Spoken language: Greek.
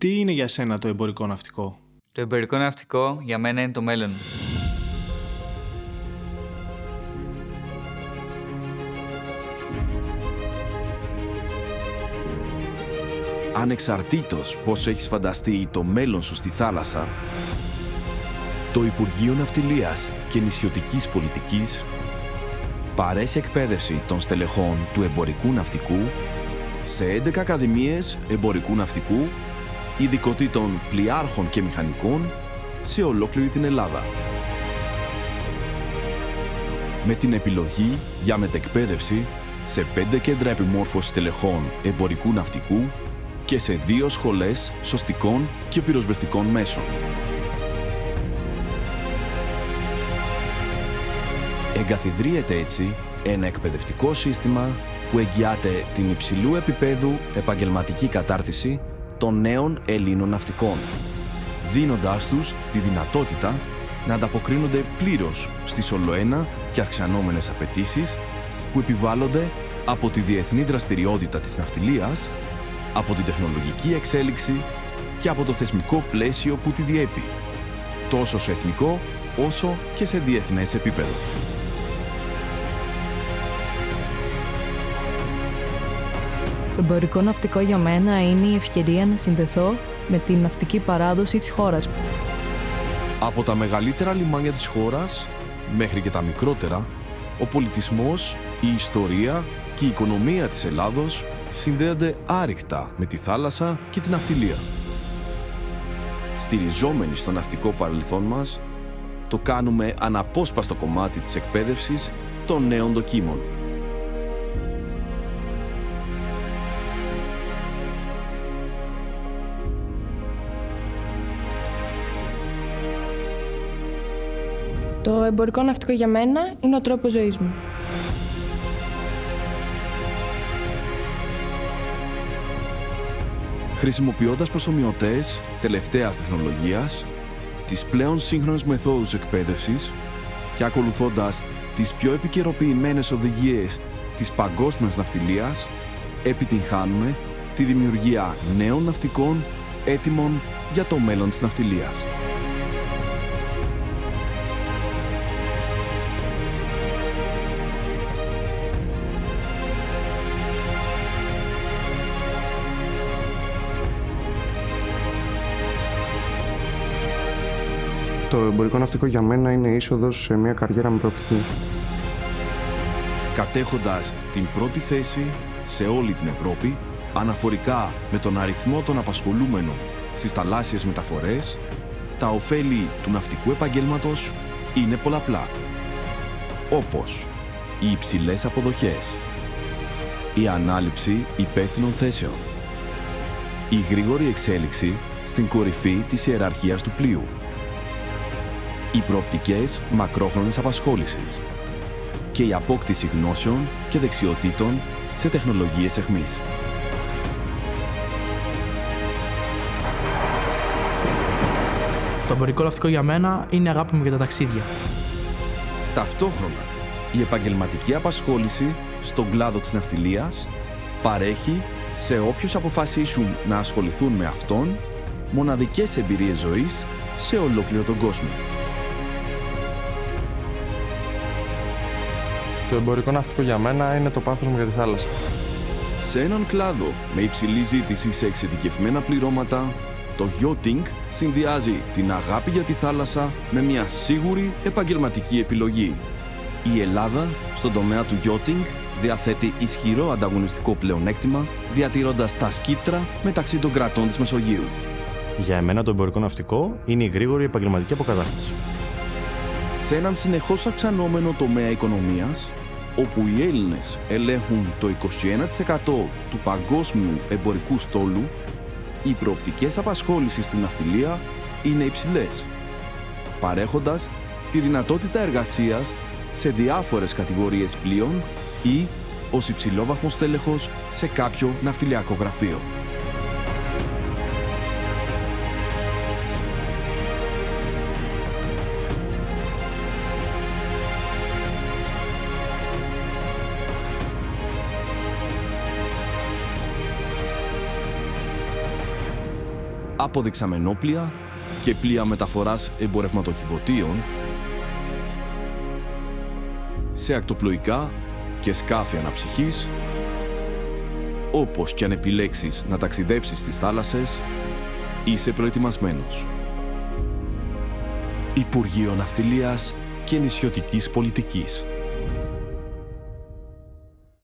Τι είναι για σένα το εμπορικό ναυτικό? Το εμπορικό ναυτικό για μένα είναι το μέλλον. Ανεξαρτήτως πώς έχεις φανταστεί το μέλλον σου στη θάλασσα, το Υπουργείο Ναυτιλίας και Νησιωτικής Πολιτικής παρέχει εκπαίδευση των στελεχών του εμπορικού ναυτικού σε 11 ακαδημίες εμπορικού ναυτικού, ειδικοτήτων πλοιάρχων και μηχανικών σε ολόκληρη την Ελλάδα. Με την επιλογή για μετεκπαίδευση σε 5 κέντρα επιμόρφωσης στελεχών εμπορικού ναυτικού και σε 2 σχολές σωστικών και πυροσβεστικών μέσων. Εγκαθιδρύεται έτσι ένα εκπαιδευτικό σύστημα που εγγυάται την υψηλού επίπεδου επαγγελματική κατάρτιση των νέων Ελλήνων ναυτικών, δίνοντάς τους τη δυνατότητα να ανταποκρίνονται πλήρως στις ολοένα και αυξανόμενες απαιτήσεις που επιβάλλονται από τη διεθνή δραστηριότητα της ναυτιλίας, από την τεχνολογική εξέλιξη και από το θεσμικό πλαίσιο που τη διέπει, τόσο σε εθνικό όσο και σε διεθνές επίπεδο. Το εμπορικό ναυτικό για μένα είναι η ευκαιρία να συνδεθώ με την ναυτική παράδοση της χώρας. Από τα μεγαλύτερα λιμάνια της χώρας μέχρι και τα μικρότερα, ο πολιτισμός, η ιστορία και η οικονομία της Ελλάδος συνδέονται άρρηκτα με τη θάλασσα και την ναυτιλία. Στηριζόμενοι στο ναυτικό παρελθόν μας, το κάνουμε αναπόσπαστο κομμάτι της εκπαίδευσης των νέων δοκίμων. Το εμπορικό ναυτικό για μένα είναι ο τρόπος ζωής μου. Χρησιμοποιώντας προσομοιωτές τελευταίας τεχνολογίας, τις πλέον σύγχρονες μεθόδους εκπαίδευσης και ακολουθώντας τις πιο επικαιροποιημένες οδηγίες της παγκόσμιας ναυτιλίας, επιτυγχάνουμε τη δημιουργία νέων ναυτικών έτοιμων για το μέλλον της ναυτιλίας. Το εμπορικό ναυτικό για μένα είναι είσοδος σε μια καριέρα με προοπτική. Κατέχοντας την πρώτη θέση σε όλη την Ευρώπη, αναφορικά με τον αριθμό των απασχολούμενων στις θαλάσσιες μεταφορές, τα ωφέλη του ναυτικού επαγγέλματος είναι πολλαπλά. Όπως οι υψηλές αποδοχές, η ανάληψη υπεύθυνων θέσεων, η γρήγορη εξέλιξη στην κορυφή της ιεραρχίας του πλοίου, οι προοπτικές μακρόχρονης απασχόλησης και η απόκτηση γνώσεων και δεξιοτήτων σε τεχνολογίες εχμής. Το εμπορικό ναυτικό για μένα είναι αγάπη μου για τα ταξίδια. Ταυτόχρονα, η επαγγελματική απασχόληση στον κλάδο της ναυτιλίας παρέχει σε όποιους αποφασίσουν να ασχοληθούν με αυτόν μοναδικές εμπειρίες ζωής σε ολόκληρο τον κόσμο. Το εμπορικό ναυτικό για μένα είναι το πάθος μου για τη θάλασσα. Σε έναν κλάδο με υψηλή ζήτηση σε εξειδικευμένα πληρώματα, το yachting συνδυάζει την αγάπη για τη θάλασσα με μια σίγουρη επαγγελματική επιλογή. Η Ελλάδα, στον τομέα του yachting, διαθέτει ισχυρό ανταγωνιστικό πλεονέκτημα, διατηρώντας τα σκύπτρα μεταξύ των κρατών της Μεσογείου. Για εμένα το εμπορικό ναυτικό είναι η γρήγορη επαγγελματική αποκατάσταση. Σε έναν συνεχώς αυξανόμενο τομέα οικονομίας, όπου οι Έλληνες ελέγχουν το 21% του παγκόσμιου εμπορικού στόλου, οι προοπτικές απασχόλησης στην ναυτιλία είναι υψηλές, παρέχοντας τη δυνατότητα εργασίας σε διάφορες κατηγορίες πλοίων ή ως υψηλόβαθμος τέλεχος σε κάποιο ναυτιλιακό γραφείο. από δεξαμενόπλια και πλοία μεταφοράς εμπορευματοκιβωτίων, σε ακτοπλοϊκά και σκάφη αναψυχής, όπως και αν επιλέξεις να ταξιδέψεις στις θάλασσες, είσαι προετοιμασμένος. Υπουργείο Ναυτιλίας και Νησιωτικής Πολιτικής.